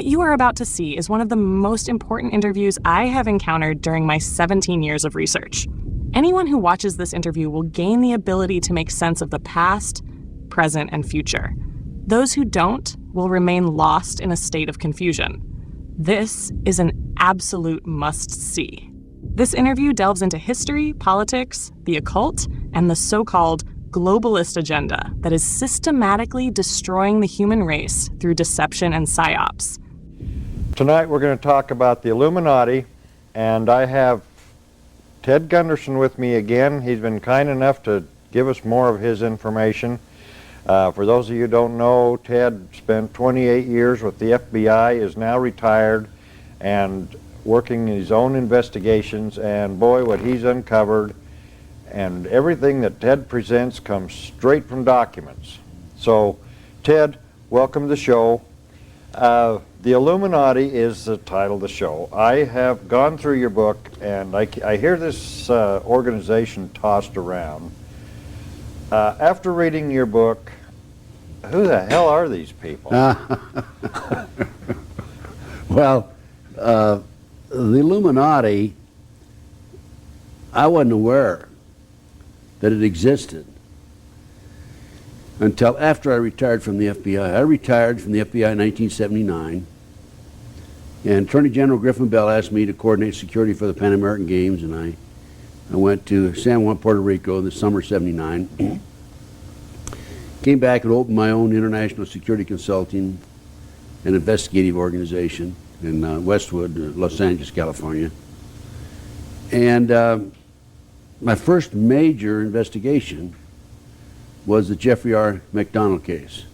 What you are about to see is one of the most important interviews I have encountered during my 17 years of research. Anyone who watches this interview will gain the ability to make sense of the past, present, and future. Those who don't will remain lost in a state of confusion. This is an absolute must-see. This interview delves into history, politics, the occult, and the so-called globalist agenda that is systematically destroying the human race through deception and psyops. Tonight we're going to talk about the Illuminati, and I have Ted Gunderson with me again. He's been kind enough to give us more of his information. For those of you who don't know, Ted spent 28 years with the FBI, is now retired and working in his own investigations, and boy, what he's uncovered, and everything that Ted presents comes straight from documents. So, Ted, welcome to the show. The Illuminati is the title of the show. I have gone through your book, and I hear this organization tossed around. After reading your book, who the hell are these people? Well, the Illuminati, I wasn't aware that it existed until after I retired from the FBI. I retired from the FBI in 1979, and Attorney General Griffin Bell asked me to coordinate security for the Pan American Games, and I went to San Juan, Puerto Rico in the summer of '79. Came back and opened my own international security consulting and investigative organization in Westwood, Los Angeles, California. And my first major investigation was the Jeffrey R. MacDonald case.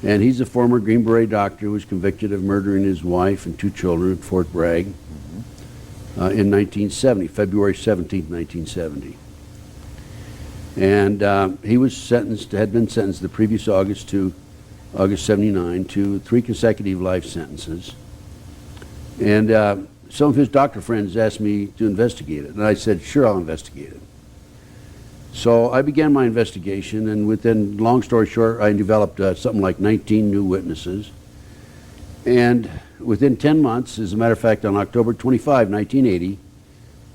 And he's a former Green Beret doctor who was convicted of murdering his wife and 2 children at Fort Bragg in 1970, February 17, 1970. And he was sentenced, had been sentenced the previous August to August 79 to 3 consecutive life sentences. And some of his doctor friends asked me to investigate it, and I said, sure, I'll investigate it. So I began my investigation, and within, long story short, I developed something like 19 new witnesses. And within 10 months, as a matter of fact, on October 25, 1980,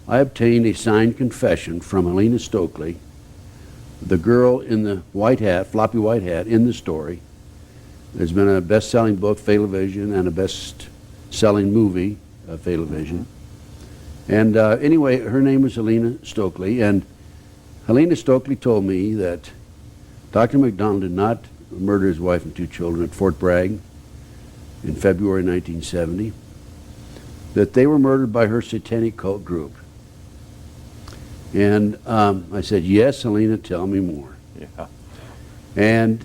I obtained a signed confession from Helena Stokely, the girl in the white hat, floppy white hat, in the story. There's been a best-selling book, Fatal Vision, and a best-selling movie, Fatal Vision. And anyway, her name was Helena Stokely, and Helena Stokely told me that Dr. MacDonald did not murder his wife and 2 children at Fort Bragg in February 1970, that they were murdered by her satanic cult group. And I said, yes, Helena, tell me more. Yeah. And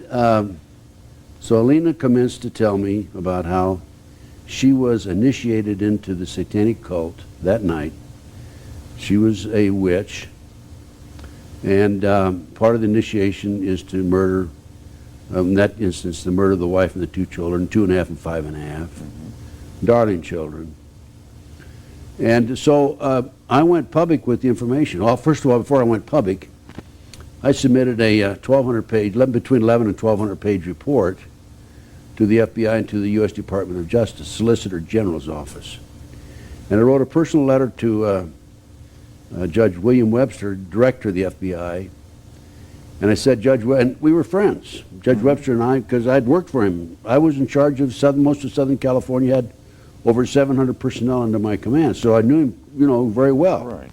so Helena commenced to tell me about how she was initiated into the satanic cult that night. She was a witch, and part of the initiation is to murder, in that instance, to murder the wife and the 2 children, 2.5 and 5.5, darling children. And so I went public with the information. Well, first of all, before I went public, I submitted a 1,200-page, between 11 and 1,200-page report to the FBI and to the U.S. Department of Justice, Solicitor General's office. And I wrote a personal letter to Judge William Webster, director of the FBI, and I said, and we were friends, Judge Webster and I, because I'd worked for him. I was in charge of most of Southern California, had over 700 personnel under my command, so I knew him, very well. Right.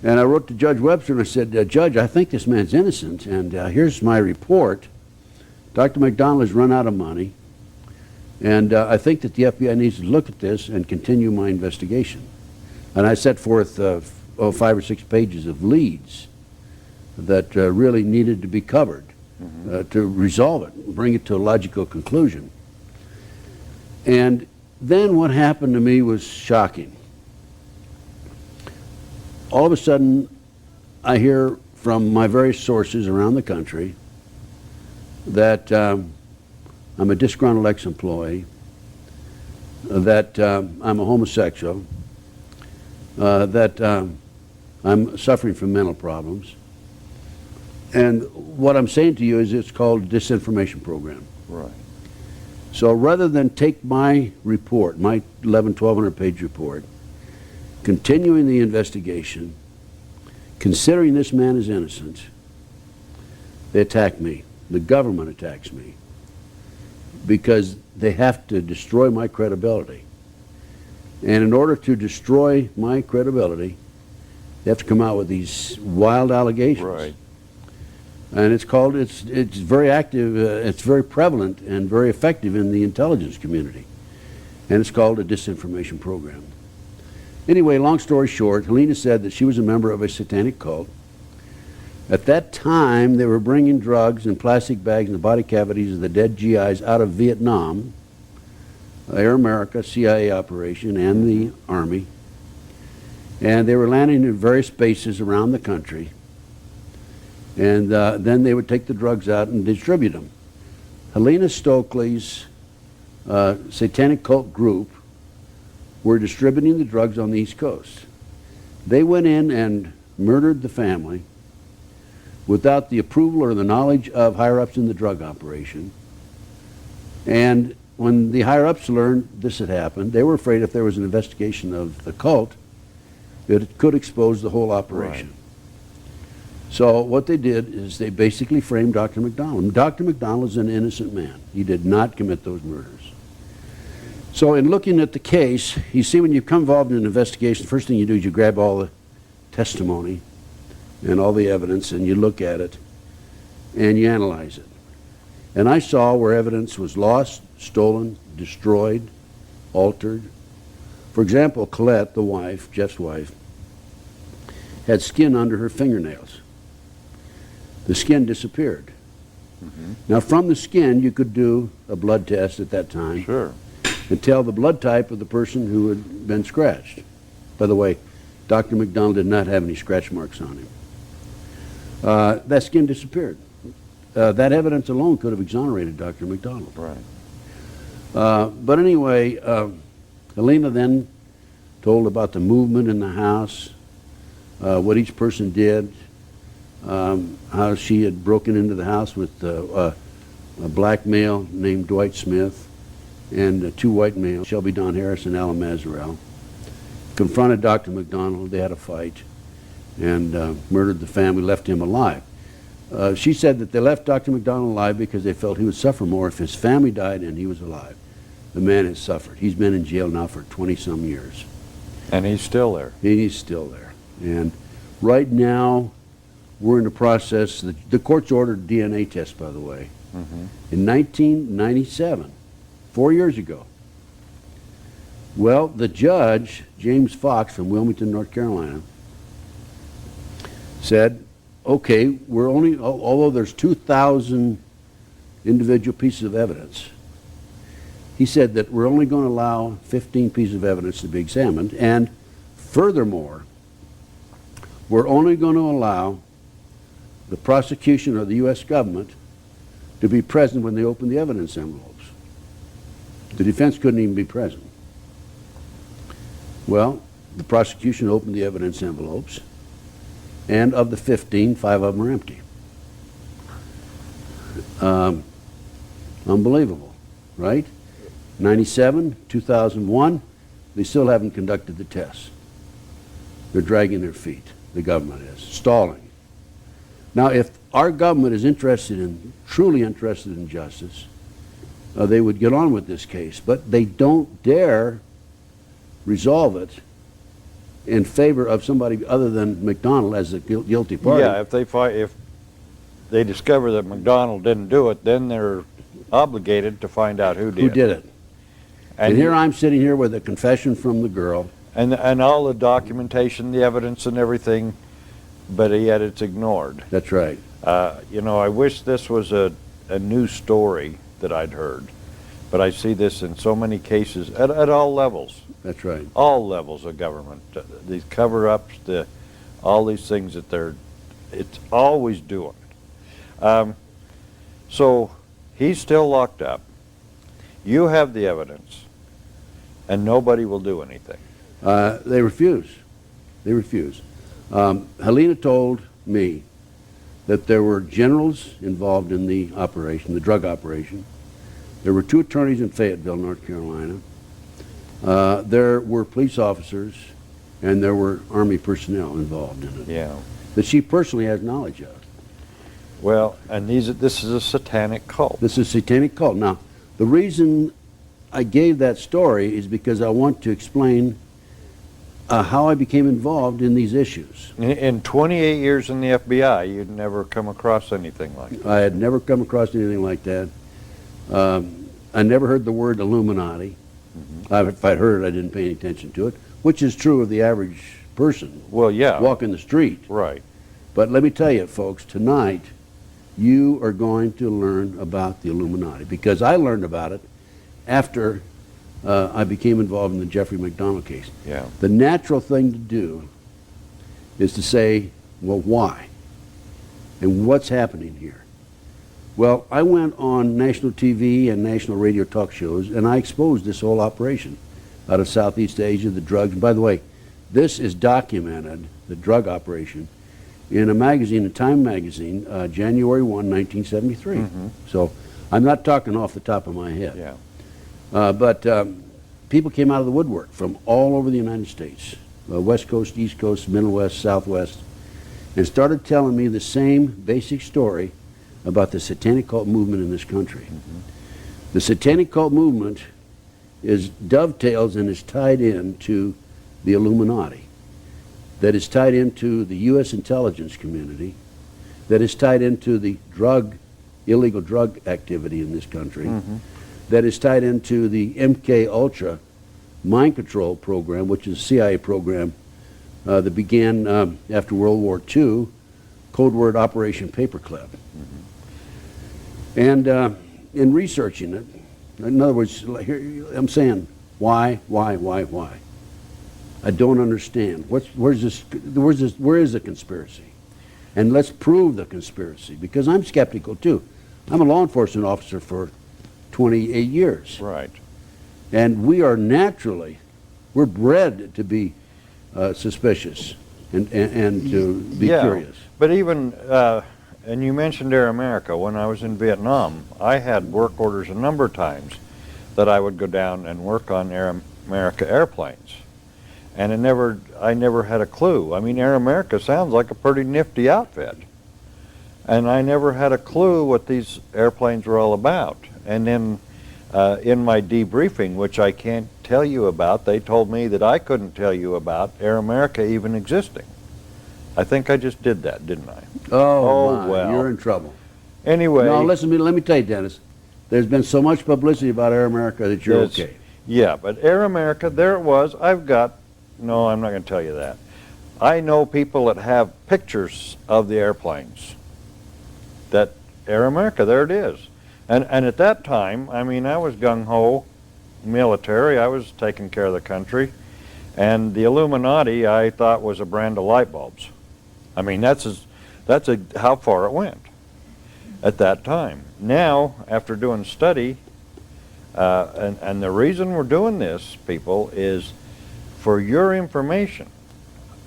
And I wrote to Judge Webster and I said, Judge, I think this man's innocent, and here's my report. Dr. MacDonald has run out of money, and I think that the FBI needs to look at this and continue my investigation. And I set forth 5 or 6 pages of leads that really needed to be covered to resolve it, bring it to a logical conclusion. And then what happened to me was shocking. All of a sudden, I hear from my various sources around the country that I'm a disgruntled ex-employee, that I'm a homosexual, that I'm suffering from mental problems. And what I'm saying to you is it's called a disinformation program. Right. So rather than take my report, my 1,200 page report, continuing the investigation, considering this man is innocent, they attack me. The government attacks me because they have to destroy my credibility. And in order to destroy my credibility, they have to come out with these wild allegations. Right. And it's very active, it's very prevalent and very effective in the intelligence community. And it's called a disinformation program. Anyway, long story short, Helena said that she was a member of a satanic cult. At that time, they were bringing drugs in plastic bags in the body cavities of the dead GIs out of Vietnam, Air America, CIA operation, and the Army. And they were landing in various bases around the country. And then they would take the drugs out and distribute them. Helena Stokely's satanic cult group were distributing the drugs on the East Coast. They went in and murdered the family without the approval or the knowledge of higher-ups in the drug operation. And when the higher-ups learned this had happened, they were afraid if there was an investigation of the cult, that it could expose the whole operation. Right. So what they did is they basically framed Dr. McDonald. Dr. McDonald is an innocent man. He did not commit those murders. So in looking at the case, you see when you become involved in an investigation, the first thing you do is you grab all the testimony and all the evidence and you look at it and you analyze it. And I saw where evidence was lost, stolen, destroyed, altered. For example, Colette, the wife, Jeff's wife, had skin under her fingernails. The skin disappeared. Mm-hmm. Now from the skin you could do a blood test at that time. Sure. And tell the blood type of the person who had been scratched. By the way, Dr. McDonald did not have any scratch marks on him. That skin disappeared. That evidence alone could have exonerated Dr. McDonald. Right. But anyway, Helena then told about the movement in the house, what each person did, how she had broken into the house with a black male named Dwight Smith and two white males, Shelby Don Harris and Alan Mazarell, confronted Dr. McDonald. They had a fight and murdered the family, left him alive. She said that they left Dr. McDonald alive because they felt he would suffer more if his family died and he was alive. The man has suffered. He's been in jail now for 20-some years. And he's still there. He's still there. And right now, we're in the process. The court's ordered DNA test, by the way. Mm-hmm. In 1997, 4 years ago. Well, the judge, James Fox from Wilmington, North Carolina, said, okay, we're only, although there's 2,000 individual pieces of evidence, he said that we're only going to allow 15 pieces of evidence to be examined, and furthermore, we're only going to allow the prosecution or the U.S. government to be present when they open the evidence envelopes. The defense couldn't even be present. Well, the prosecution opened the evidence envelopes, and of the 15, 5 of them are empty. Unbelievable, right? 97, 2001, they still haven't conducted the tests. They're dragging their feet, the government is, stalling. Now, if our government is truly interested in justice, they would get on with this case, but they don't dare resolve it in favor of somebody other than McDonald as the guilty party. Yeah, if they discover that McDonald didn't do it, then they're obligated to find out who did. Who did it? And here I'm sitting here with a confession from the girl. And all the documentation, the evidence and everything, but yet it's ignored. That's right. You know, I wish this was a new story that I'd heard, but I see this in so many cases at all levels. That's right. All levels of government. These cover-ups, all these things that it's always doing. So he's still locked up. You have the evidence, and nobody will do anything. They refuse. They refuse. Helena told me that there were generals involved in the operation, the drug operation, There were 2 attorneys in Fayetteville, North Carolina. There were police officers, and there were Army personnel involved in it Yeah. that she personally has knowledge of. Well, and this is a satanic cult. This is a satanic cult. Now, the reason I gave that story is because I want to explain how I became involved in these issues. In 28 years in the FBI, you'd never come across anything like that. I had never come across anything like that. I never heard the word Illuminati. If I'd heard it, I didn't pay any attention to it, which is true of the average person Well, yeah. walking the street. Right. But let me tell you, folks, tonight you are going to learn about the Illuminati, because I learned about it after I became involved in the Jeffrey McDonald case. Yeah. The natural thing to do is to say, well, why? And what's happening here? Well, I went on national TV and national radio talk shows, and I exposed this whole operation out of Southeast Asia, the drugs. And by the way, this is documented, the drug operation, in a magazine, a Time magazine, January 1, 1973. So I'm not talking off the top of my head. Yeah. But people came out of the woodwork from all over the United States, West Coast, East Coast, Middle West, Southwest, and started telling me the same basic story about the satanic cult movement in this country. The satanic cult movement dovetails and is tied into the Illuminati, that is tied into the U.S. intelligence community, that is tied into the illegal drug activity in this country, that is tied into the MK Ultra mind control program, which is a CIA program that began after World War II, code word Operation Paperclip. And in researching it, in other words, here, I'm saying, why? I don't understand. Where is the conspiracy? And let's prove the conspiracy, because I'm skeptical too. I'm a law enforcement officer for 28 years. Right. And we are we're bred to be suspicious and to be curious. But even, and you mentioned Air America. When I was in Vietnam, I had work orders a number of times that I would go down and work on Air America airplanes. And I never had a clue. I mean, Air America sounds like a pretty nifty outfit. And I never had a clue what these airplanes were all about. And then in my debriefing, which I can't tell you about, they told me that I couldn't tell you about Air America even existing. I think I just did that, didn't I? Oh, well. You're in trouble. Anyway. No, listen to me. Let me tell you, Dennis. There's been so much publicity about Air America that you're okay. Yeah, but Air America, there it was. No, I'm not going to tell you that. I know people that have pictures of the airplanes. That Air America, there it is. And at that time, I mean, I was gung-ho military. I was taking care of the country. And the Illuminati, I thought, was a brand of light bulbs. I mean, that's how far it went at that time. Now, after doing study, and the reason we're doing this, people, is for your information.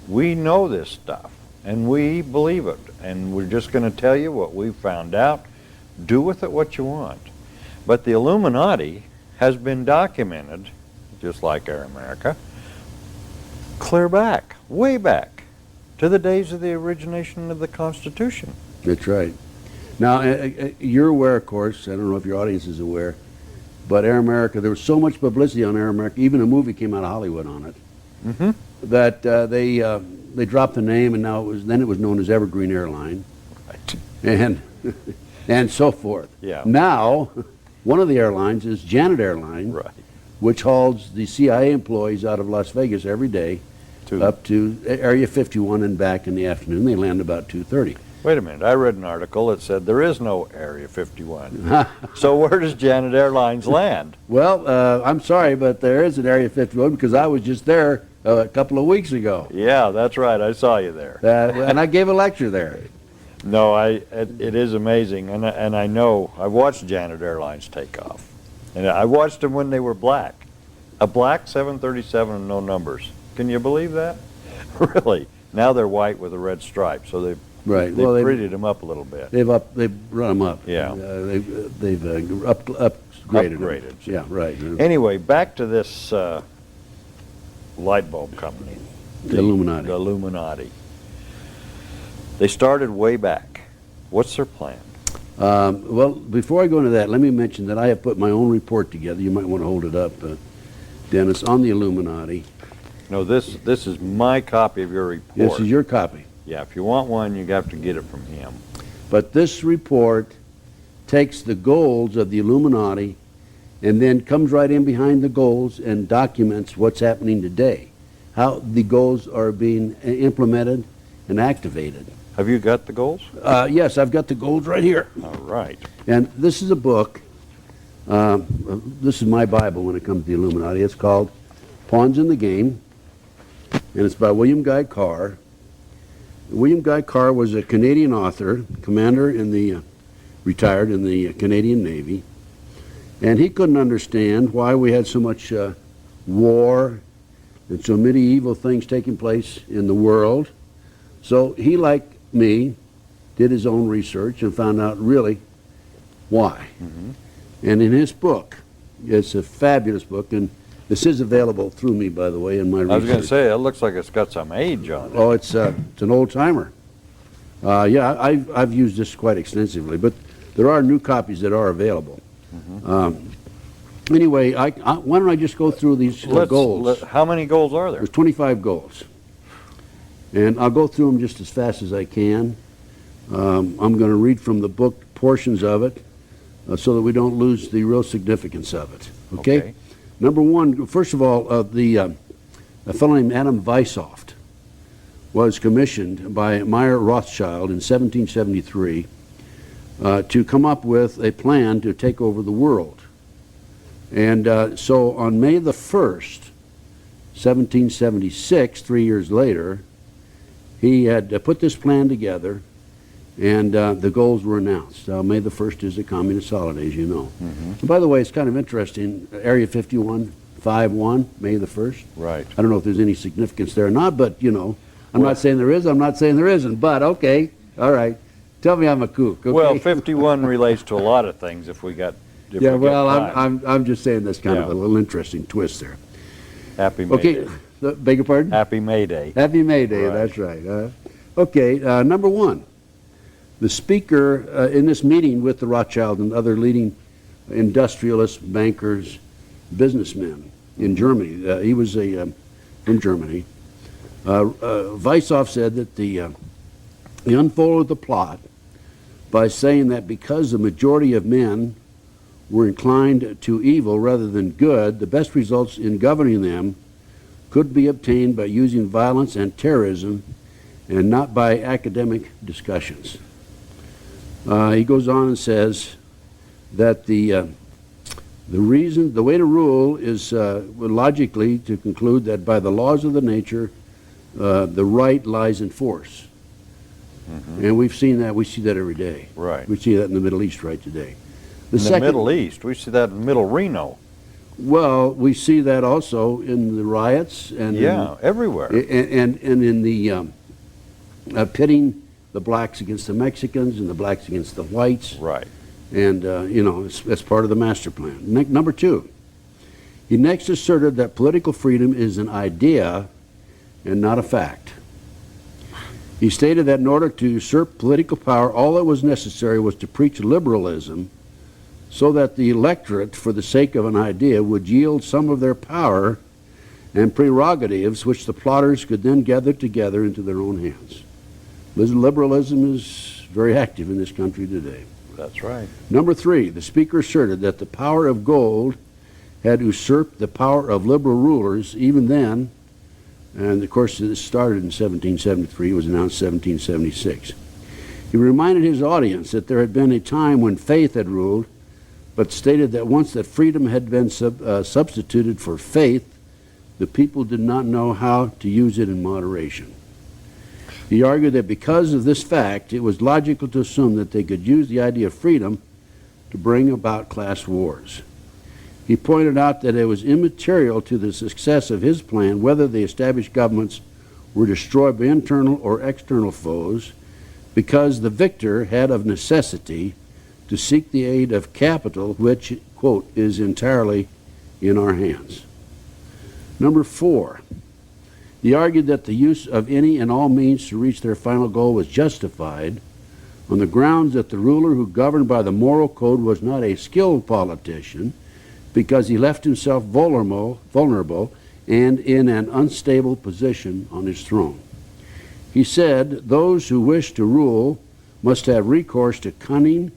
We know this stuff, and we believe it, and we're just going to tell you what we found out. Do with it what you want. But the Illuminati has been documented, just like Air America, clear back, way back, to the days of the origination of the Constitution. That's right. Now, you're aware, of course, I don't know if your audience is aware, but Air America, there was so much publicity on Air America, even a movie came out of Hollywood on it, that they dropped the name, and now it was known as Evergreen Airline, Right. and so forth. Yeah. Now, one of the airlines is Janet Airline, Right. which hauls the CIA employees out of Las Vegas every day up to Area 51 and back in the afternoon. They land about 2:30. Wait a minute, I read an article that said there is no Area 51. So where does Janet Airlines land? Well, I'm sorry, but there is an Area 51 because I was just there a couple of weeks ago. Yeah, that's right, I saw you there. And I gave a lecture there. No, it is amazing, and I know, I watched Janet Airlines take off. And I watched them when they were black. A black 737 and no numbers. Can you believe that? Really. Now they're white with a red stripe, so they Right. They Well, prettied them up a little bit. they've run them up. Yeah. They've upgraded them. Upgraded. Yeah, right. Anyway, back to this light bulb company. The Illuminati. The Illuminati. They started way back. What's their plan? Well, before I go into that, let me mention that I have put my own report together. You might want to hold it up, Dennis, on the Illuminati. No, this is my copy of your report. This is your copy. Yeah, if you want one, you have to get it from him. But this report takes the goals of the Illuminati and then comes right in behind the goals and documents what's happening today, how the goals are being implemented and activated. Have you got the goals? Yes, I've got the goals right here. All right. And this is a book. This is my Bible when it comes to the Illuminati. It's called Pawns in the Game, and it's by William Guy Carr. William Guy Carr was a Canadian author, commander in the retired in the Canadian Navy, and he couldn't understand why we had so much war and so medieval things taking place in the world. So he, like me, did his own research and found out really why. Mm-hmm. And in his book, it's a fabulous book, and this is available through me, by the way, in my research. I was going to say, it looks like it's got some age on it. Oh, it's an old timer. Yeah, I've used this quite extensively, but there are new copies that are available. Anyway, why don't I just go through these goals? How many goals are there? There's 25 goals. And I'll go through them just as fast as I can. I'm going to read from the book portions of it so that we don't lose the real significance of it. Okay? Number one, first of all, a fellow named Adam Weishaupt was commissioned by Mayer Rothschild in 1773 to come up with a plan to take over the world. And so on May the 1st, 1776, 3 years later, he had put this plan together, and the goals were announced. May the 1st is a communist holiday, as you know. And by the way, it's kind of interesting, Area 51, May the 1st. Right. I don't know if there's any significance there or not, but, you know, I'm not saying there is, I'm not saying there isn't, but okay, all right. Tell me I'm a kook, okay? Well, 51 relates to a lot of things if we got if yeah, we get well, time. I'm just saying that's kind of Yeah. a little interesting twist there. Happy May Okay, Day. beg your pardon? Happy May Day. Happy May Day, Right. that's right. Okay, number one, the speaker in this meeting with the Rothschild and other leading industrialists, bankers, businessmen in Germany, he was from Germany, Weishaupt said that he unfolded the plot by saying that because the majority of men were inclined to evil rather than good, the best results in governing them could be obtained by using violence and terrorism and not by academic discussions. He goes on and says that the way to rule is logically to conclude that by the laws of the nature, the right lies in force. And we see that every day. Right. We see that in the Middle East right today. In the Middle East, we see that in Middle Reno. Well, we see that also in the riots and everywhere. and in the pitting the blacks against the Mexicans and the blacks against the whites. Right. And you know, that's part of the master plan. Number two, he next asserted that political freedom is an idea and not a fact. He stated that in order to usurp political power, all that was necessary was to preach liberalism so that the electorate, for the sake of an idea, would yield some of their power and prerogatives which the plotters could then gather together into their own hands. Liberalism is very active in this country today. That's right. Number three, the speaker asserted that the power of gold had usurped the power of liberal rulers even then, and of course this started in 1773, it was announced in 1776. He reminded his audience that there had been a time when faith had ruled, but stated that once that freedom had been substituted for faith, the people did not know how to use it in moderation. He argued that because of this fact, it was logical to assume that they could use the idea of freedom to bring about class wars. He pointed out that it was immaterial to the success of his plan whether the established governments were destroyed by internal or external foes, because the victor had of necessity to seek the aid of capital, which, quote, is entirely in our hands. Number 4, he argued that the use of any and all means to reach their final goal was justified on the grounds that the ruler who governed by the moral code was not a skilled politician because he left himself vulnerable and in an unstable position on his throne. He said, those who wish to rule must have recourse to cunning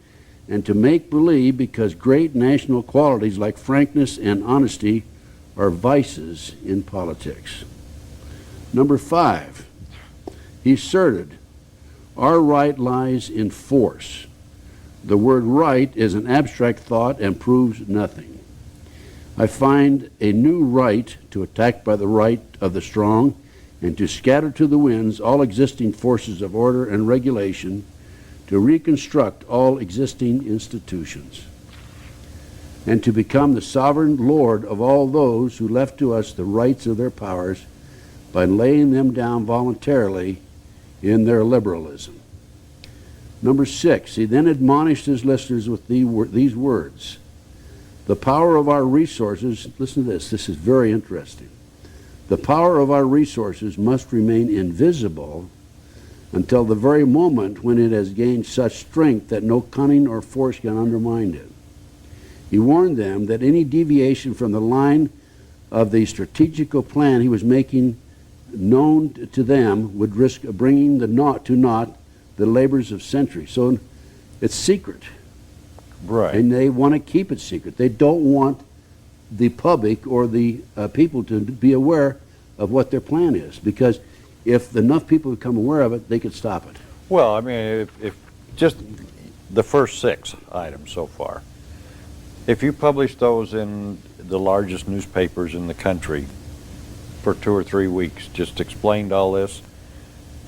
and to make believe because great national qualities like frankness and honesty are vices in politics. Number 5, he asserted, our right lies in force. The word right is an abstract thought and proves nothing. I find a new right to attack by the right of the strong and to scatter to the winds all existing forces of order and regulation, to reconstruct all existing institutions, and to become the sovereign lord of all those who left to us the rights of their powers by laying them down voluntarily in their liberalism. Number 6, he then admonished his listeners with these words. The power of our resources, listen to this is very interesting. The power of our resources must remain invisible until the very moment when it has gained such strength that no cunning or force can undermine it. He warned them that any deviation from the line of the strategical plan he was making known to them would risk bringing to naught the labors of centuries. So it's secret. Right. And they want to keep it secret. They don't want the public or the people to be aware of what their plan is, because if enough people become aware of it, they could stop it. Well, I mean, if just the first 6 items so far, if you publish those in the largest newspapers in the country for 2 or 3 weeks, just explained all this,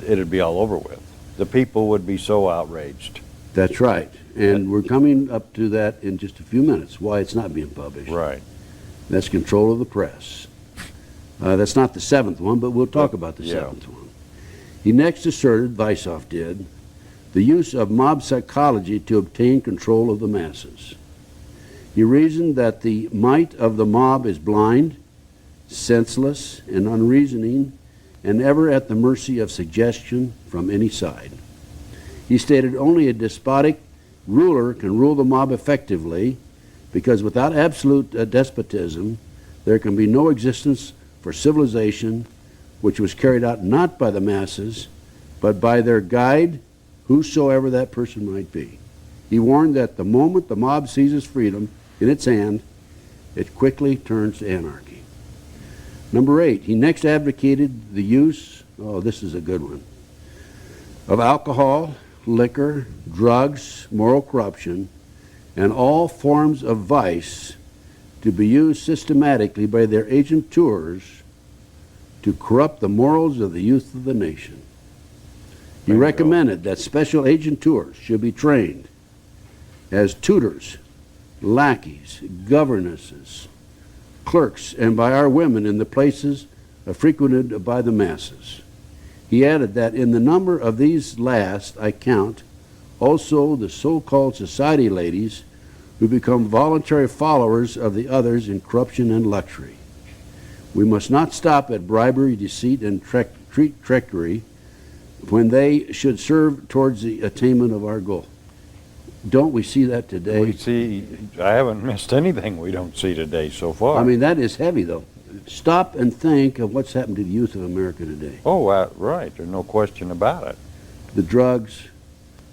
it'd be all over with. The people would be so outraged. That's right. And we're coming up to that in just a few minutes, why it's not being published. Right. That's control of the press. That's not the 7th one, but we'll talk about the 7th one. He next asserted, Weishaupt did, the use of mob psychology to obtain control of the masses. He reasoned that the might of the mob is blind, senseless, and unreasoning, and ever at the mercy of suggestion from any side. He stated only a despotic ruler can rule the mob effectively, because without absolute despotism, there can be no existence for civilization, which was carried out not by the masses, but by their guide, whosoever that person might be. He warned that the moment the mob seizes freedom in its hand, it quickly turns to anarchy. Number 8, he next advocated the use, this is a good one, of alcohol, liquor, drugs, moral corruption, and all forms of vice to be used systematically by their agenteurs to corrupt the morals of the youth of the nation. He recommended that special agenteurs should be trained as tutors, lackeys, governesses, clerks, and by our women in the places frequented by the masses. He added that in the number of these last I count also the so-called society ladies who become voluntary followers of the others in corruption and luxury. We must not stop at bribery, deceit, and treachery when they should serve towards the attainment of our goal. Don't we see that today? We see, I haven't missed anything we don't see today so far. I mean, that is heavy, though. Stop and think of what's happened to the youth of America today. Oh, right. There's no question about it. The drugs,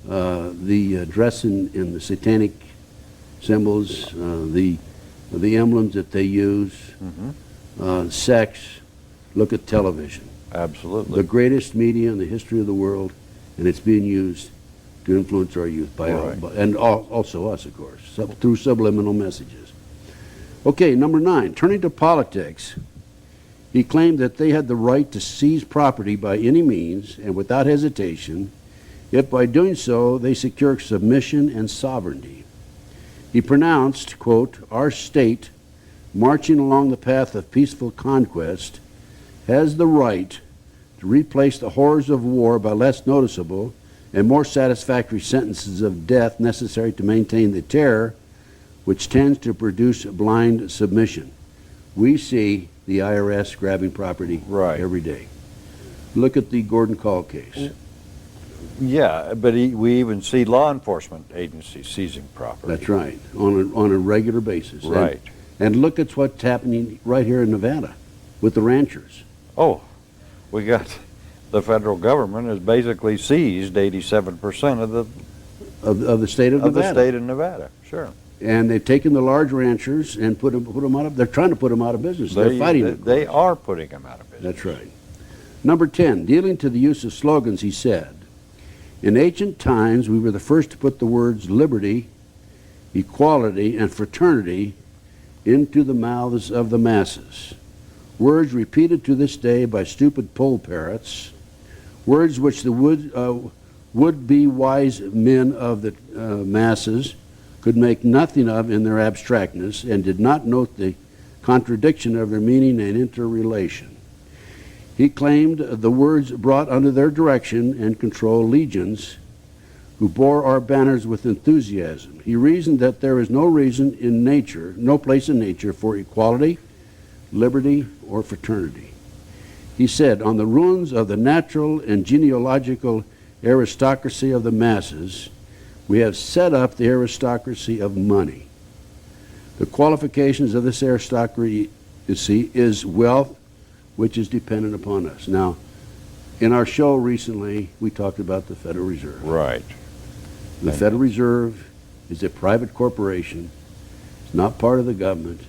the dress in the satanic symbols, the emblems that they use, sex. Look at television. Absolutely. The greatest media in the history of the world, and it's being used to influence our youth by and also us, of course, through subliminal messages. Okay, number 9, turning to politics, he claimed that they had the right to seize property by any means and without hesitation, if by doing so they secure submission and sovereignty. He pronounced, quote, our state, marching along the path of peaceful conquest, has the right to replace the horrors of war by less noticeable and more satisfactory sentences of death necessary to maintain the terror which tends to produce blind submission. We see the IRS grabbing property Right. every day. Look at the Gordon Call case. Yeah, but we even see law enforcement agencies seizing property. That's right, on a regular basis. Right. And look at what's happening right here in Nevada with the ranchers. Oh, we got, the federal government has basically seized 87% of the Of the state of of the Nevada. state of Nevada. Sure. And they've taken the large ranchers and put them out of, they're trying to put them out of business. They're fighting it. They are putting them out of business. That's right. Number 10, dealing to the use of slogans, he said, in ancient times we were the first to put the words liberty, equality, and fraternity into the mouths of the masses. Words repeated to this day by stupid poll parrots, words which the would-be wise men of the masses could make nothing of in their abstractness and did not note the contradiction of their meaning and interrelation. He claimed the words brought under their direction and control legions who bore our banners with enthusiasm. He reasoned that there is no reason in nature, no place in nature for equality, liberty, or fraternity. He said, on the ruins of the natural and genealogical aristocracy of the masses, we have set up the aristocracy of money. The qualifications of this aristocracy is wealth, which is dependent upon us. Now, in our show recently, we talked about the Federal Reserve. Right. The Federal Reserve is a private corporation. It's not part of the government.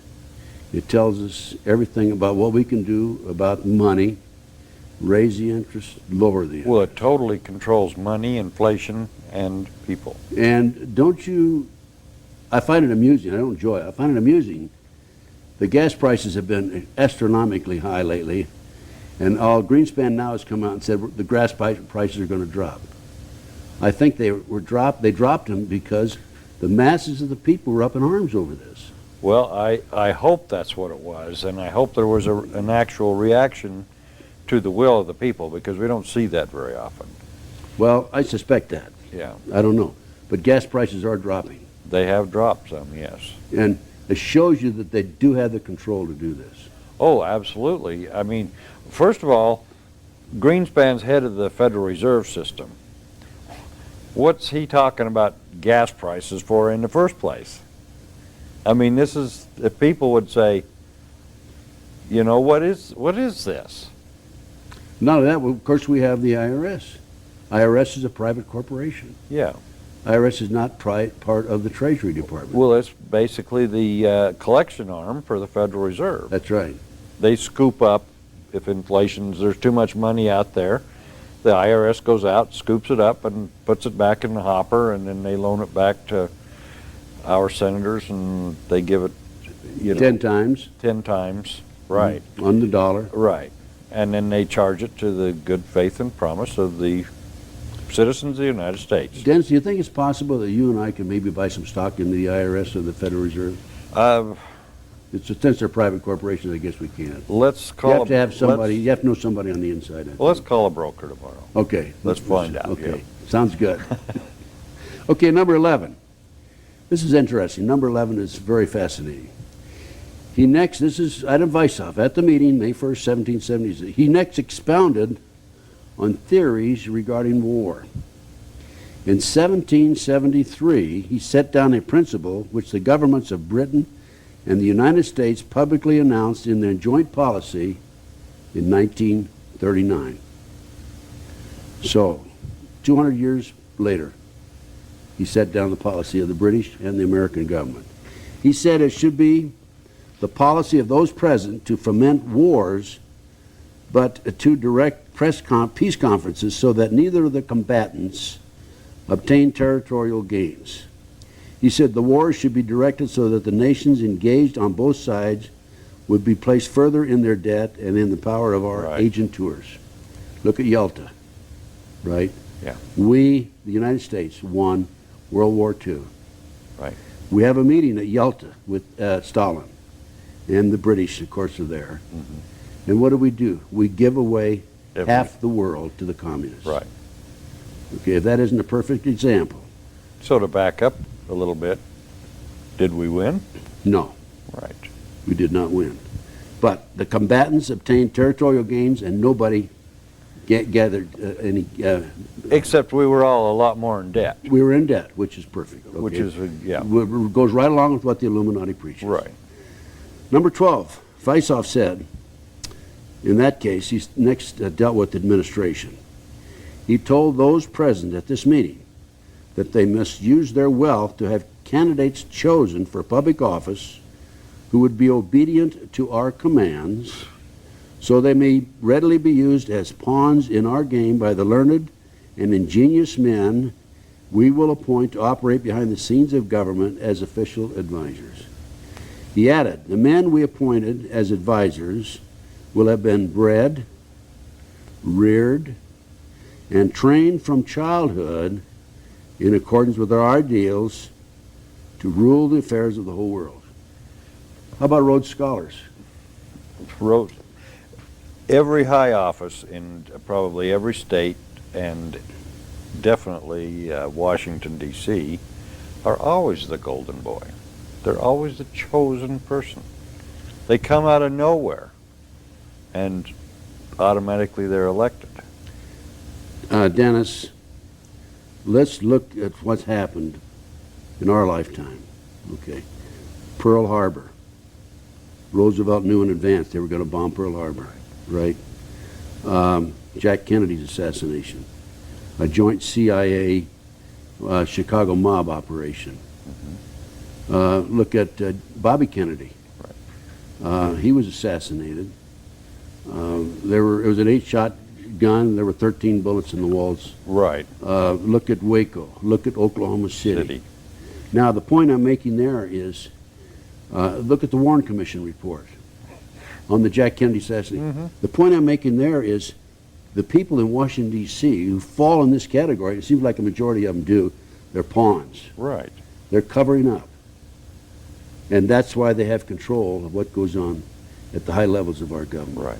It tells us everything about what we can do about money, raise the interest, lower the interest. Well, it totally controls money, inflation, and people. And don't you, I find it amusing, I don't enjoy it, I find it amusing. The gas prices have been astronomically high lately, and all Greenspan now has come out and said the gas prices are going to drop. I think they dropped them because the masses of the people were up in arms over this. Well, I hope that's what it was, and I hope there was an actual reaction to the will of the people, because we don't see that very often. Well, I suspect that. Yeah. I don't know. But gas prices are dropping. They have dropped some, yes. And it shows you that they do have the control to do this. Oh, absolutely. I mean, first of all, Greenspan's head of the Federal Reserve System. What's he talking about gas prices for in the first place? I mean, this is, if people would say, you know, what is this? None of that, well, of course, we have the IRS. IRS is a private corporation. Yeah. IRS is not part of the Treasury Department. Well, it's basically the collection arm for the Federal Reserve. That's right. They scoop up, if there's too much money out there, the IRS goes out, scoops it up, and puts it back in the hopper, and then they loan it back to our senators, and they give it, 10 times. 10 times, right. On the dollar. Right. And then they charge it to the good faith and promise of the citizens of the United States. Dennis, do you think it's possible that you and I can maybe buy some stock in the IRS or the Federal Reserve? Since they're private corporations, I guess we can. Let's call. You have to have somebody. You have to know somebody on the inside. Let's call a broker tomorrow. Okay. Let's find out. Okay. Yeah. Sounds good. Okay, number 11. This is interesting. Number 11 is very fascinating. This is Adam Weishaupt at the meeting, May 1st, 1770. He next expounded on theories regarding war. In 1773, he set down a principle which the governments of Britain and the United States publicly announced in their joint policy in 1939. So, 200 years later, he set down the policy of the British and the American government. He said it should be the policy of those present to foment wars, but to direct peace conferences so that neither of the combatants obtain territorial gains. He said the wars should be directed so that the nations engaged on both sides would be placed further in their debt and in the power of our agenteurs. Look at Yalta, right? Yeah. We, the United States, won World War II. Right. We have a meeting at Yalta with Stalin, and the British, of course, are there. Mm-hmm. And what do? We give away half the world to the communists. Right. Okay, if that isn't a perfect example, So to back up a little bit, did we win? no, Right. we did not win. But the combatants obtained territorial gains and nobody gathered any, Except we were all a lot more in debt, we were in debt, which is perfect. Okay? which is, yeah, Goes right along with what the Illuminati preaches. right. Number 12, Weizsäcker said, in that case, he next dealt with administration. He told those present at this meeting that they must use their wealth to have candidates chosen for public office who would be obedient to our commands, so they may readily be used as pawns in our game by the learned and ingenious men we will appoint to operate behind the scenes of government as official advisors. He added, the men we appointed as advisors will have been bred, reared, and trained from childhood in accordance with our ideals to rule the affairs of the whole world. How about Rhodes Scholars? Wrote every high office in probably every state and definitely Washington, D.C. are always the golden boy. They're always the chosen person. They come out of nowhere and automatically they're elected. Dennis, let's look at what's happened in our lifetime. Okay, Pearl Harbor. Roosevelt knew in advance they were going to bomb Pearl Harbor, right? Jack Kennedy's assassination, a joint CIA Chicago mob operation. Look at Bobby Kennedy. He was assassinated. It was an 8-shot gun. There were 13 bullets in the walls. Right. Look at Waco. Look at Oklahoma City. Now, the point I'm making there is, look at the Warren Commission report on the Jack Kennedy assassination. The point I'm making there is the people in Washington, D.C. who fall in this category, it seems like a majority of them do, they're pawns. Right. They're covering up. And that's why they have control of what goes on at the high levels of our government. Right.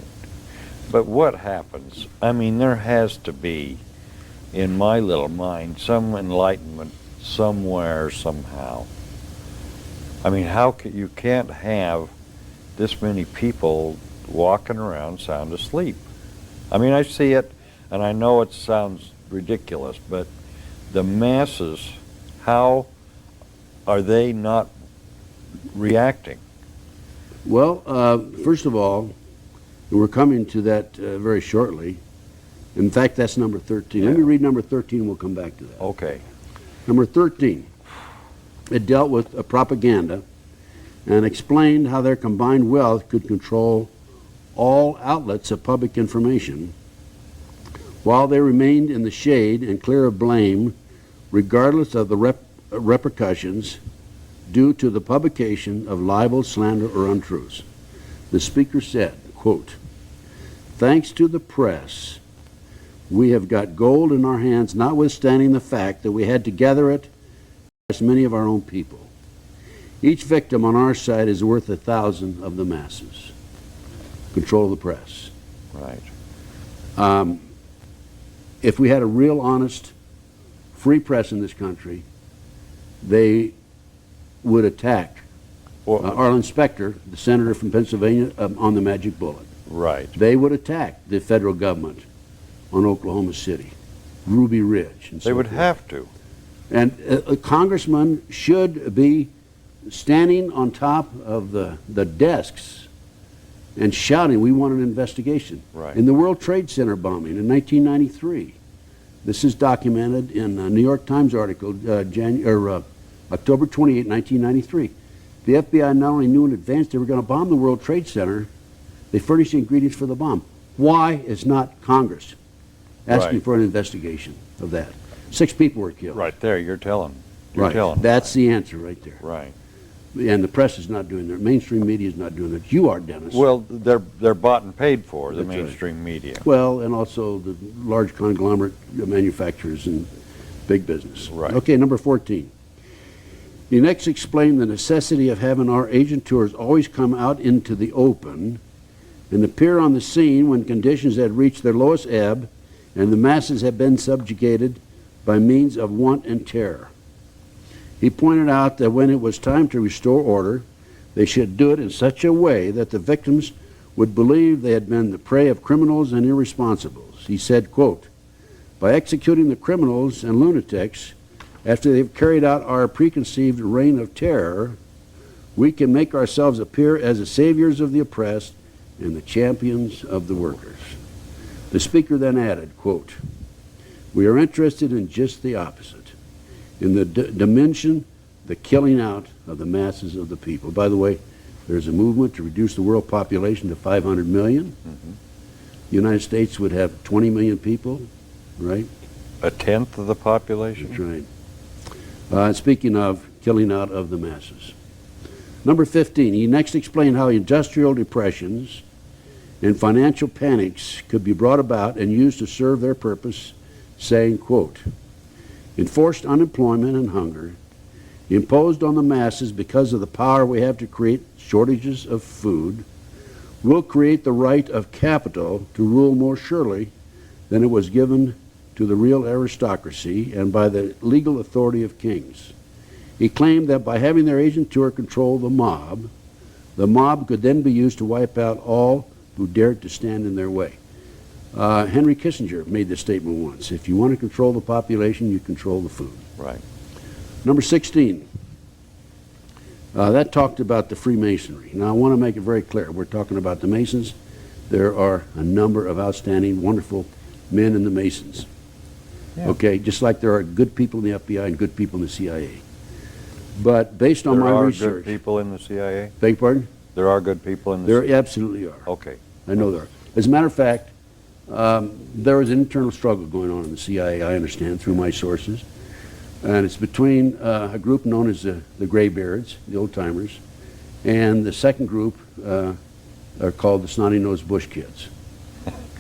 But what happens? I mean, there has to be, in my little mind, some enlightenment somewhere, somehow. I mean, you can't have this many people walking around sound asleep. I mean, I see it, and I know it sounds ridiculous, but the masses, how are they not reacting? Well, first of all, we're coming to that very shortly. In fact, that's number 13. Yeah. Let me read number 13 and we'll come back to that. Okay. Number 13, it dealt with propaganda and explained how their combined wealth could control all outlets of public information while they remained in the shade and clear of blame regardless of the repercussions due to the publication of libel, slander, or untruths. The speaker said, quote, "Thanks to the press, we have got gold in our hands, notwithstanding the fact that we had to gather it as many of our own people. Each victim on our side is worth 1,000 of the masses." Control of the press. Right. If we had a real honest, free press in this country, they would attack Arlen Specter, the senator from Pennsylvania, on the magic bullet. Right. They would attack the federal government on Oklahoma City, Ruby Ridge, and so They would forth. have to. And a congressman should be standing on top of the desks and shouting, "We want an investigation." Right. In the World Trade Center bombing in 1993, this is documented in a New York Times article, October 28, 1993. The FBI not only knew in advance they were going to bomb the World Trade Center, they furnished the ingredients for the bomb. Why is not Congress asking Right. for an investigation of that? 6 people were killed. Right there, you're telling. Right. That's the answer right there. Right. And the press is not doing that. Mainstream media is not doing that. You are, Dennis. Well, they're bought and paid for, the That's right. mainstream media. Well, and also the large conglomerate manufacturers and big business. Right. Okay, number 14. He next explained the necessity of having our agent tours always come out into the open and appear on the scene when conditions had reached their lowest ebb and the masses had been subjugated by means of want and terror. He pointed out that when it was time to restore order, they should do it in such a way that the victims would believe they had been the prey of criminals and irresponsibles. He said, quote, "By executing the criminals and lunatics after they've carried out our preconceived reign of terror, we can make ourselves appear as the saviors of the oppressed and the champions of the workers." The speaker then added, quote, "We are interested in just the opposite, in the dimension, the killing out of the masses of the people." By the way, there's a movement to reduce the world population to 500 million. The United States would have 20 million people, right? A tenth of the population? That's right. Speaking of killing out of the masses. Number 15, he next explained how industrial depressions and financial panics could be brought about and used to serve their purpose, saying, quote, "Enforced unemployment and hunger imposed on the masses because of the power we have to create shortages of food will create the right of capital to rule more surely than it was given to the real aristocracy and by the legal authority of kings." He claimed that by having their agentur control the mob could then be used to wipe out all who dared to stand in their way. Henry Kissinger made this statement once: if you want to control the population, you control the food. Right. Number 16, that talked about the Freemasonry. Now I want to make it very clear, we're talking about the Masons. There are a number of outstanding, wonderful men in the Masons. Yeah. Okay, just like there are good people in the FBI and good people in the CIA. But based on There my are research, good people in the CIA? beg your pardon? There are good people in the There CIA? absolutely are. Okay. I know there are. As a matter of fact, there is an internal struggle going on in the CIA, I understand, through my sources. And it's between a group known as the Graybeards, the old-timers, and the second group are called the Snotty-Nosed Bush Kids.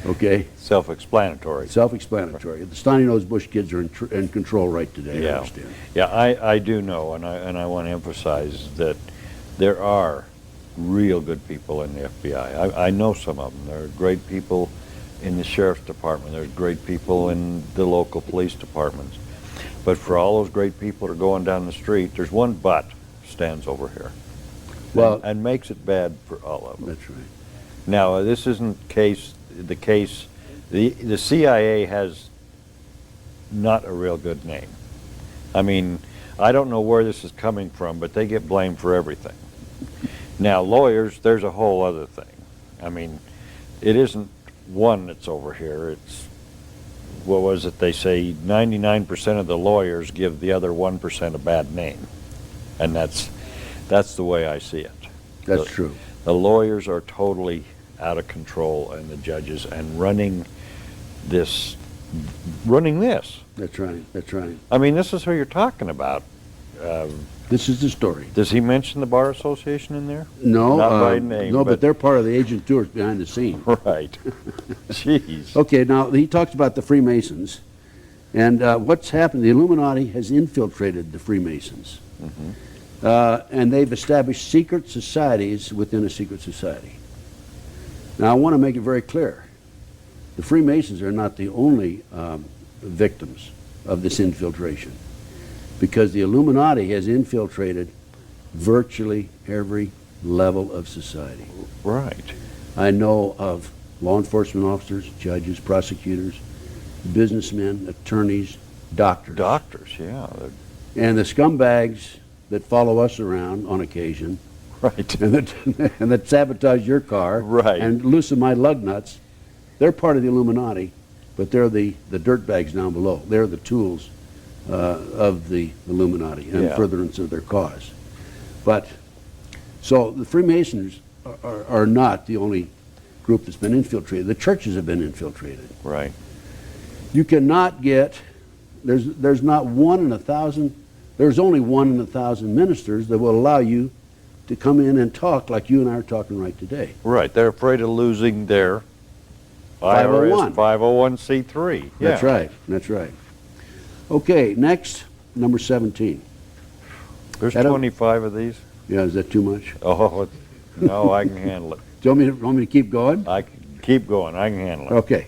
Okay? Self-explanatory. Self-explanatory. The Snotty-Nosed Bush Kids are in control right today, I Yeah. understand. Yeah, I do know, and I want to emphasize that there are real good people in the FBI. I know some of them. There are great people in the sheriff's department. There's great people in the local police departments. But for all those great people that are going down the street, there's one but stands over here. Well, and makes it bad for all of them. that's right. Now, this isn't the case. The CIA has not a real good name. I mean, I don't know where this is coming from, but they get blamed for everything. Now, lawyers, there's a whole other thing. I mean, it isn't one that's over here. It's, what was it they say, 99% of the lawyers give the other 1% a bad name. And that's the way I see it. That's true. The lawyers are totally out of control, and the judges, and running this. That's right. That's right. I mean, this is who you're talking about. This is the story. Does he mention the Bar Association in there? No, Not by name, no, but but- they're part of the agent tours behind the scene. Right. Jeez. Okay, now he talks about the Freemasons, and what's happened, the Illuminati has infiltrated the Freemasons. And they've established secret societies within a secret society. Now I want to make it very clear, the Freemasons are not the only victims of this infiltration, because the Illuminati has infiltrated virtually every level of society. Right. I know of law enforcement officers, judges, prosecutors, businessmen, attorneys, doctors. Doctors, yeah. And the scumbags that follow us around on occasion Right. and that sabotage your car Right. and loosen my lug nuts, they're part of the Illuminati, but they're the dirtbags down below. They're the tools of the Illuminati and Yeah. furtherance of their cause. But, so the Freemasons are not the only group that's been infiltrated. The churches have been infiltrated. Right. You cannot get, there's not one in 1,000, there's only 1 in 1,000 ministers that will allow you to come in and talk like you and I are talking right today. Right. They're afraid of losing their 501. IRS 501c3. That's Yeah. right, that's right. Okay, next, number 17. There's I don't- 25 of these. Yeah, is that too much? Oh, no, I can handle it. Do you want me to keep going? I can keep going. I can handle it. Okay.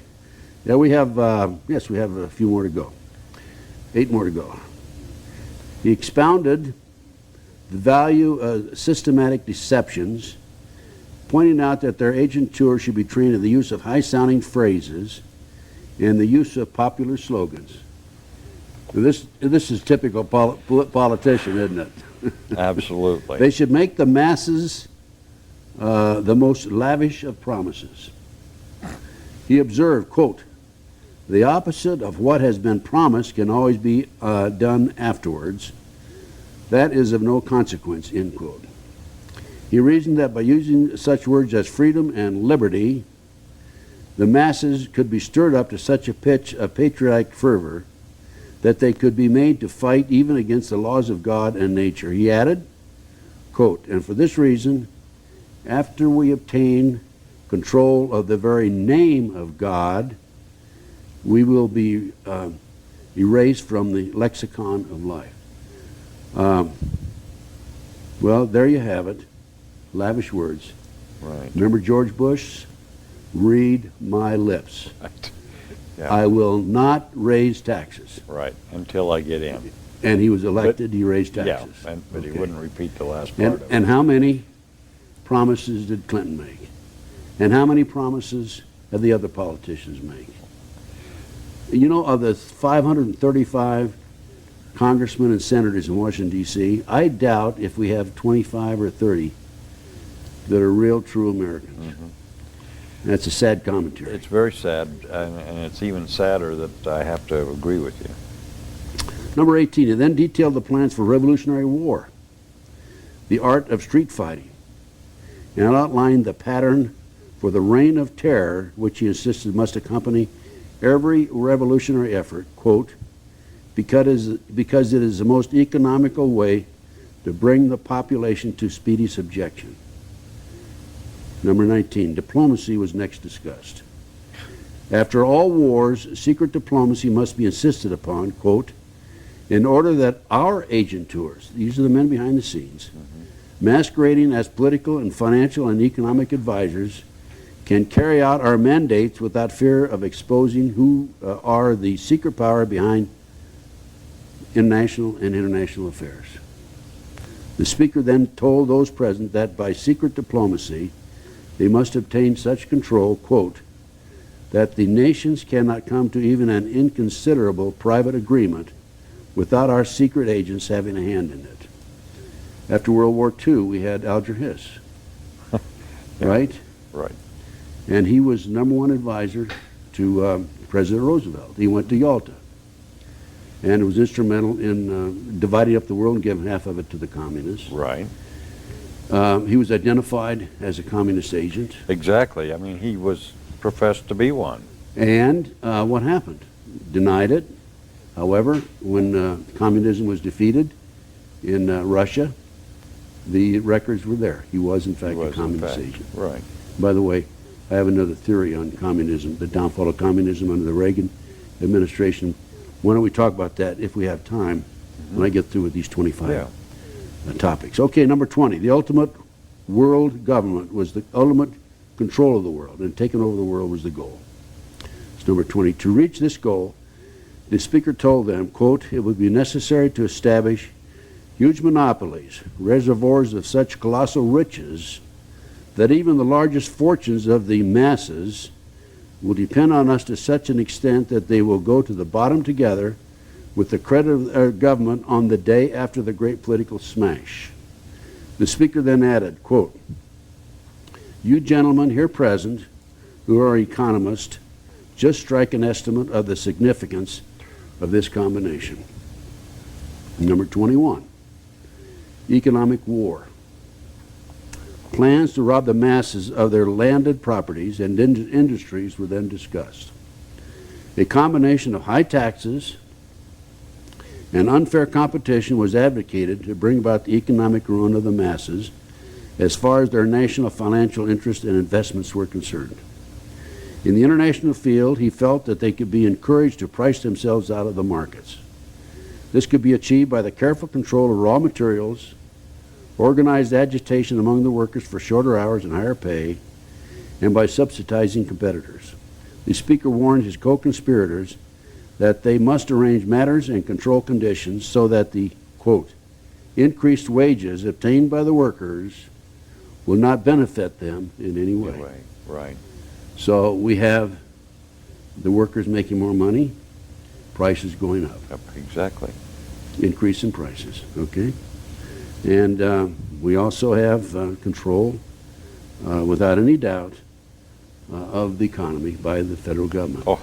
Yeah, we have, yes, we have a few more to go. 8 more to go. He expounded the value of systematic deceptions, pointing out that their agent tour should be trained in the use of high-sounding phrases and the use of popular slogans. Now this is typical politician, isn't it? Absolutely. They should make the masses the most lavish of promises. He observed, quote, "The opposite of what has been promised can always be done afterwards. That is of no consequence," end quote. He reasoned that by using such words as freedom and liberty, the masses could be stirred up to such a pitch of patriotic fervor that they could be made to fight even against the laws of God and nature. He added, quote, "And for this reason, after we obtain control of the very name of God, we will be erased from the lexicon of life." Well, there you have it. Lavish words. Right. Remember George Bush? Read my lips. Right. Yeah. I will not raise taxes. Right. Until I get in. And he was elected, he raised Yeah, taxes. but he Okay. wouldn't repeat the last part of it. And how many promises did Clinton make? And how many promises have the other politicians make? You know, of the 535 congressmen and senators in Washington, D.C., I doubt if we have 25 or 30 that are real, true Americans. That's a sad commentary. It's very sad, and it's even sadder that I have to agree with you. Number 18, he then detailed the plans for Revolutionary War, the art of street fighting, and outlined the pattern for the reign of terror, which he insisted must accompany every revolutionary effort, quote, because it is the most economical way to bring the population to speedy subjection. Number 19, diplomacy was next discussed. After all wars, secret diplomacy must be insisted upon, quote, in order that our agent tours, these are the men behind the scenes, masquerading as political and financial and economic advisors, can carry out our mandates without fear of exposing who are the secret power behind in national and international affairs. The speaker then told those present that by secret diplomacy, they must obtain such control, quote, that the nations cannot come to even an inconsiderable private agreement without our secret agents having a hand in it. After World War II, we had Alger Hiss, right? Right. And he was #1 advisor to President Roosevelt. He went to Yalta and was instrumental in dividing up the world and giving half of it to the communists. Right. He was identified as a communist agent. Exactly. I mean, he was professed to be one. And what happened? Denied it. However, when communism was defeated in Russia, the records were there. He was, in fact, a communist agent. Right. By the way, I have another theory on communism, the downfall of communism under the Reagan administration. Why don't we talk about that if we have time when I get through with these 25 topics. Okay, number 20. The ultimate world government was the ultimate control of the world, and taking over the world was the goal. It's number 20. To reach this goal, the speaker told them, quote, it would be necessary to establish huge monopolies, reservoirs of such colossal riches that even the largest fortunes of the masses will depend on us to such an extent that they will go to the bottom together with the credit of our government on the day after the great political smash. The speaker then added, quote, you gentlemen here present who are economists just strike an estimate of the significance of this combination. Number 21, economic war. Plans to rob the masses of their landed properties and industries were then discussed. A combination of high taxes and unfair competition was advocated to bring about the economic ruin of the masses as far as their national financial interests and investments were concerned. In the international field, he felt that they could be encouraged to price themselves out of the markets. This could be achieved by the careful control of raw materials, organized agitation among the workers for shorter hours and higher pay, and by subsidizing competitors. The speaker warned his co-conspirators that they must arrange matters and control conditions so that the, quote, increased wages obtained by the workers will not benefit them in any way. Right. So we have the workers making more money, prices going up. Yep, exactly. Increase in prices, okay? And we also have control, without any doubt, of the economy by the federal government. Oh,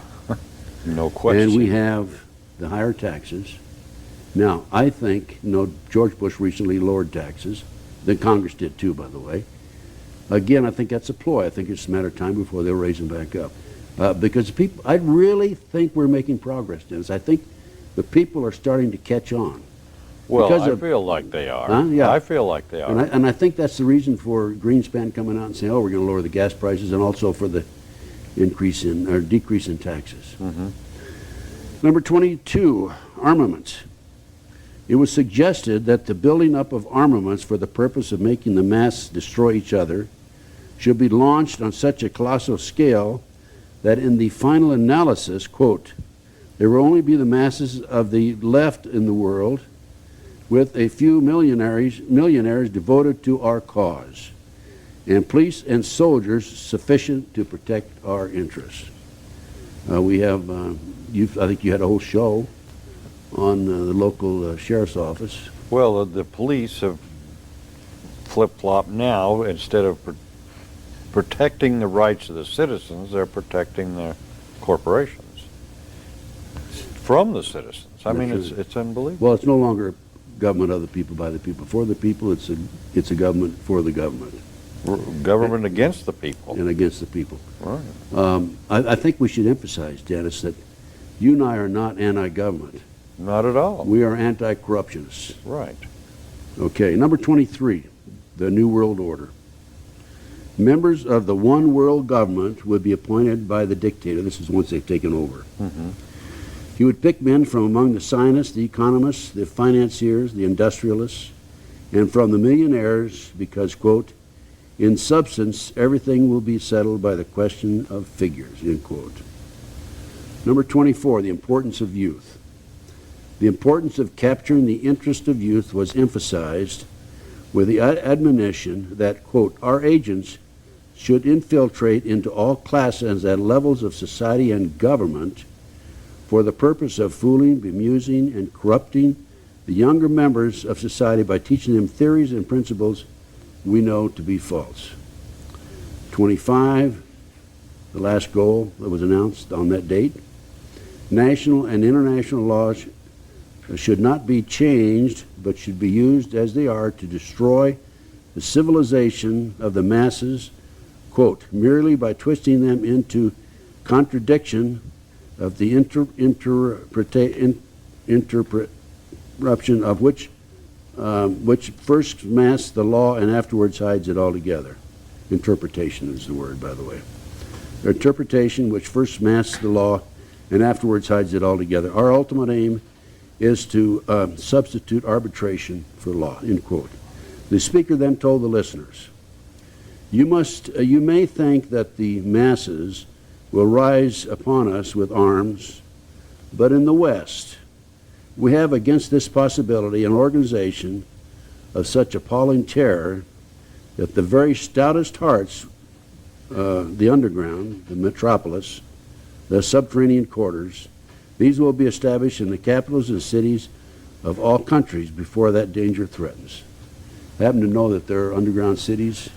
no question. And we have the higher taxes. Now, I think, George Bush recently lowered taxes. The Congress did too, by the way. Again, I think that's a ploy. I think it's a matter of time before they'll raise them back up. Because people, I really think we're making progress, Dennis. I think the people are starting to catch on. Well, because I of- feel like they are. Huh? Yeah. I feel like they are. And I think that's the reason for Greenspan coming out and saying, oh, we're going to lower the gas prices, and also for the increase in, or decrease in taxes. Number 22, armaments. It was suggested that the building up of armaments for the purpose of making the mass destroy each other should be launched on such a colossal scale that in the final analysis, quote, there will only be the masses of the left in the world with a few millionaires devoted to our cause, and police and soldiers sufficient to protect our interests. We have, I think you had a whole show on the local sheriff's office. Well, the police have flip-flopped now. Instead of protecting the rights of the citizens, they're protecting the corporations from the citizens. I mean, it's unbelievable. Well, it's no longer government of the people, by the people, for the people. It's a government for the government. Government against the people. And against the people. Right. I think we should emphasize, Dennis, that you and I are not anti-government. Not at all. We are anti-corruptionists. Right. Okay, number 23, the New World Order. Members of the one world government would be appointed by the dictator. This is once they've taken over. He would pick men from among the scientists, the economists, the financiers, the industrialists, and from the millionaires because, quote, in substance, everything will be settled by the question of figures, end quote. Number 24, the importance of youth. The importance of capturing the interest of youth was emphasized with the admonition that, quote, our agents should infiltrate into all classes and levels of society and government for the purpose of fooling, bemusing, and corrupting the younger members of society by teaching them theories and principles we know to be false. 25, the last goal that was announced on that date. National and international laws should not be changed, but should be used as they are to destroy the civilization of the masses, quote, merely by twisting them into contradiction of the interruption of which first masks the law and afterwards hides it altogether. Interpretation is the word, by the way. Interpretation which first masks the law and afterwards hides it altogether. Our ultimate aim is to substitute arbitration for law, end quote. The speaker then told the listeners, you may think that the masses will rise upon us with arms, but in the West, we have against this possibility an organization of such appalling terror that the very stoutest hearts, the underground, the metropolis, the subterranean quarters, these will be established in the capitals and cities of all countries before that danger threatens. I happen to know that there are underground cities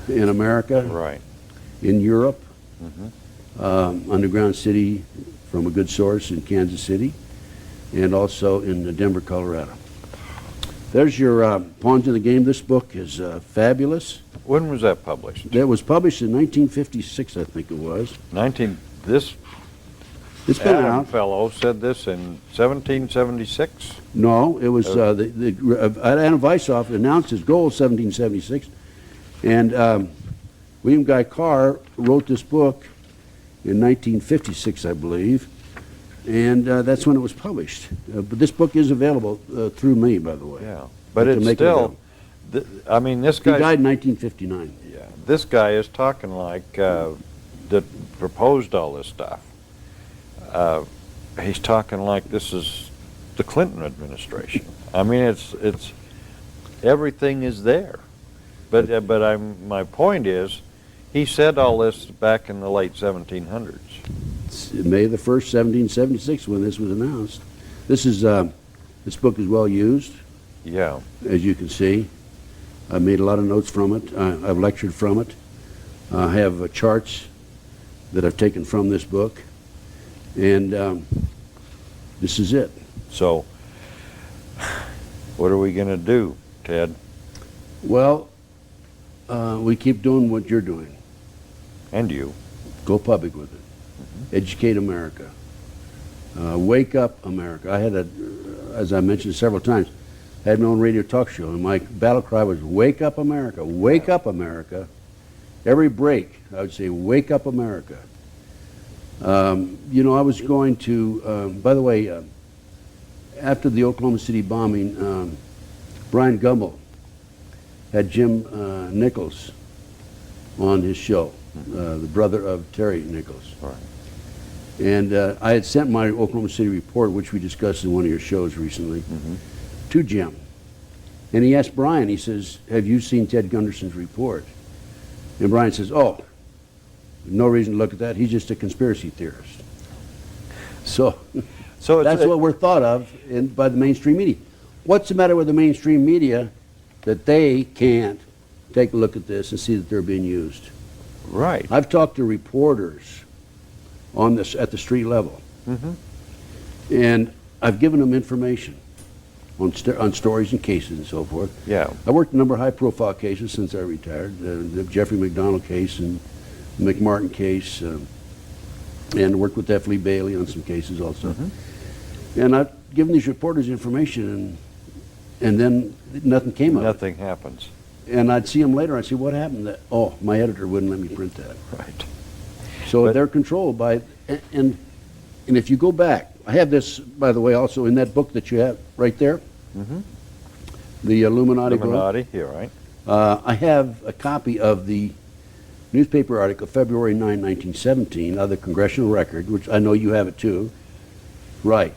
in America, Right. in Europe, underground city from a good source in Kansas City, and also in Denver, Colorado. There's your Pawns in the Game. This book is fabulous. When was that published? That was published in 1956, I think it was. This It's been Adam out. fellow said this in 1776. No, it was Adam Weishaupt announced his goal in 1776, and William Guy Carr wrote this book in 1956, I believe, and that's when it was published. But this book is available through me, by the way. Yeah, but To it's make it still. I mean, this He guy. died in 1959. Yeah, this guy is talking like that proposed all this stuff. he's talking like this is the Clinton administration. I mean, it's everything is there. But my point is, he said all this back in the late 1700s. It's May the 1st, 1776, when this was announced. This book is well used, Yeah. as you can see. I made a lot of notes from it. I've lectured from it. I have charts that I've taken from this book, and this is it. So, what are we going to do, Ted? Well, we keep doing what you're doing. And you? Go public with it. Educate America. Wake up America. I had as I mentioned several times, I had my own radio talk show, and my battle cry was, wake up America, wake up America. Every break, I would say, wake up America. You know, I was going to, by the way, after the Oklahoma City bombing, Brian Gumbel had Jim Nichols on his show, the brother of Terry Nichols. Right. And I had sent my Oklahoma City report, which we discussed in one of your shows recently, to Jim. And he asked Brian, he says, have you seen Ted Gunderson's report? And Brian says, oh, no reason to look at that. He's just a conspiracy theorist. So, that's what we're thought of by the mainstream media. What's the matter with the mainstream media that they can't take a look at this and see that they're being used? Right. I've talked to reporters on this at the street level, and I've given them information on stories and cases and so forth. Yeah. I worked a number of high-profile cases since I retired, the Jeffrey McDonald case and the McMartin case, and worked with F. Lee Bailey on some cases also. And I've given these reporters information, and then nothing came of it. Nothing happens. And I'd see them later, I'd say, what happened? Oh, my editor wouldn't let me print that. Right. So But- they're controlled by, and if you go back, I have this, by the way, also in that book that you have right there, the Illuminati book. Illuminati, yeah, right. I have a copy of the newspaper article, February 9, 1917, of the Congressional Record, which I know you have it too. Right.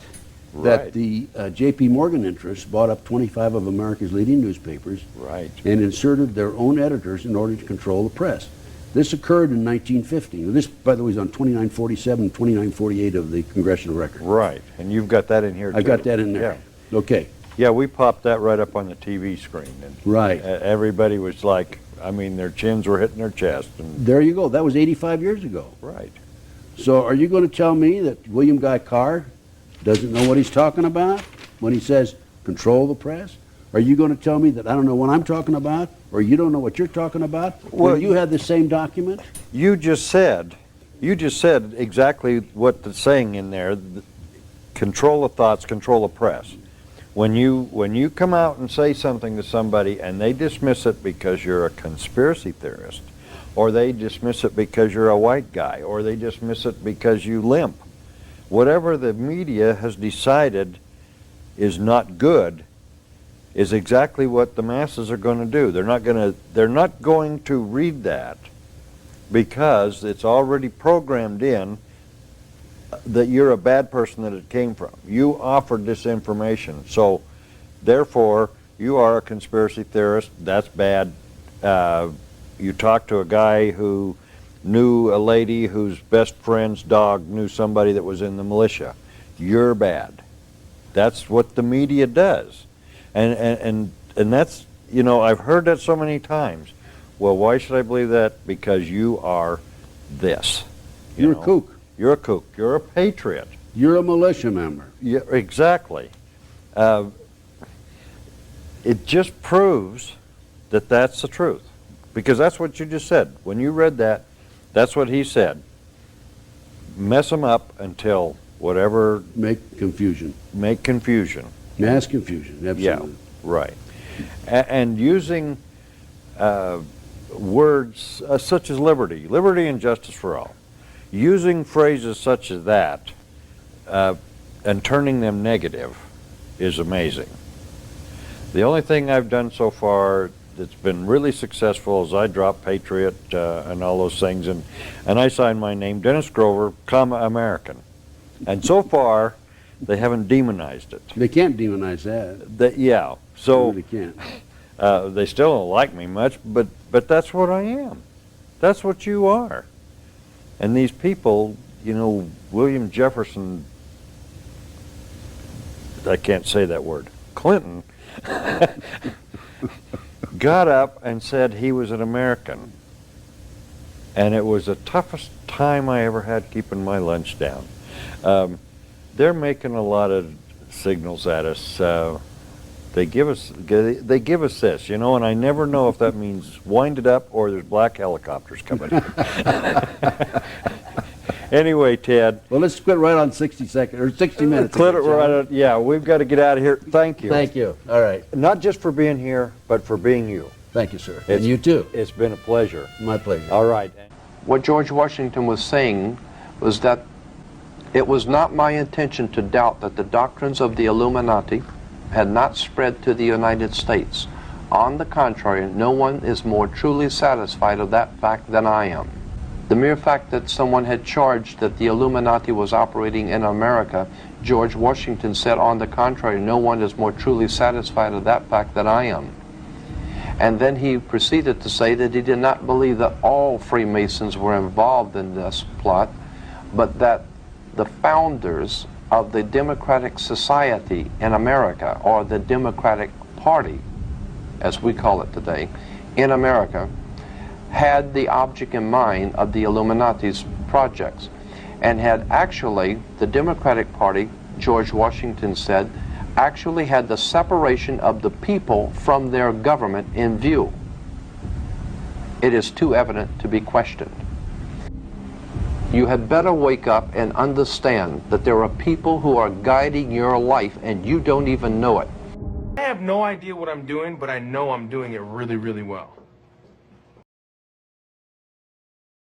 That Right. the J.P. Morgan interests bought up 25 of America's leading newspapers Right. and inserted their own editors in order to control the press. This occurred in 1950. This, by the way, is on 2947 and 2948 of the Congressional Record. Right. And you've got that in here, too. I've got that in there. Okay. Yeah, we popped that right up on the TV screen. And Right. everybody was like, I mean, their chins were hitting their chest. And There you go. That was 85 years ago. right. So are you going to tell me that William Guy Carr doesn't know what he's talking about when he says control the press? Are you going to tell me that I don't know what I'm talking about, or you don't know what you're talking about? Well, Well, you had the same document. You just said exactly what the saying in there, control the thoughts, control the press. When you come out and say something to somebody and they dismiss it because you're a conspiracy theorist, or they dismiss it because you're a white guy, or they dismiss it because you limp, whatever the media has decided is not good is exactly what the masses are going to do. They're not going to read that because it's already programmed in that you're a bad person that it came from. You offered this information, so therefore you are a conspiracy theorist. That's bad. You talk to a guy who knew a lady whose best friend's dog knew somebody that was in the militia. You're bad. That's what the media does. And that's, you know, I've heard that so many times. Well, why should I believe that? Because you are this. You're a kook. You're a kook. You're a patriot. You're a militia member. Yeah, exactly. It just proves that that's the truth. Because that's what you just said. When you read that, that's what he said. Mess them up until whatever, Make confusion. make confusion. Mass confusion. Absolutely. Yeah, right. And using words such as liberty and justice for all, using phrases such as that and turning them negative is amazing. The only thing I've done so far that's been really successful is I dropped Patriot and all those things, and I signed my name, Dennis Grover, comma, American. And so far, they haven't demonized it. They can't demonize that. Yeah, They so really can't. they still don't like me much, but that's what I am. That's what you are. And these people, you know, William Jefferson, I can't say that word, Clinton, got up and said he was an American. And it was the toughest time I ever had keeping my lunch down. They're making a lot of signals at us. They give us this, you know, and I never know if that means wind it up or there's black helicopters coming in. Anyway, Ted. Well, let's quit right on 60 seconds, or 60 minutes. Quit it right on, yeah, we've got to get out of here. Thank you. Thank you. All right. Not just for being here, but for being you. Thank you, sir. And you too. It's been a pleasure. My pleasure. All right. What George Washington was saying was that it was not my intention to doubt that the doctrines of the Illuminati had not spread to the United States. On the contrary, no one is more truly satisfied of that fact than I am. The mere fact that someone had charged that the Illuminati was operating in America, George Washington said, on the contrary, no one is more truly satisfied of that fact than I am. And then he proceeded to say that he did not believe that all Freemasons were involved in this plot, but that the founders of the Democratic Society in America, or the Democratic Party, as we call it today, in America, had the object in mind of the Illuminati's projects, and had actually, the Democratic Party, George Washington said, actually had the separation of the people from their government in view. It is too evident to be questioned. You had better wake up and understand that there are people who are guiding your life and you don't even know it. I have no idea what I'm doing, but I know I'm doing it really, really well.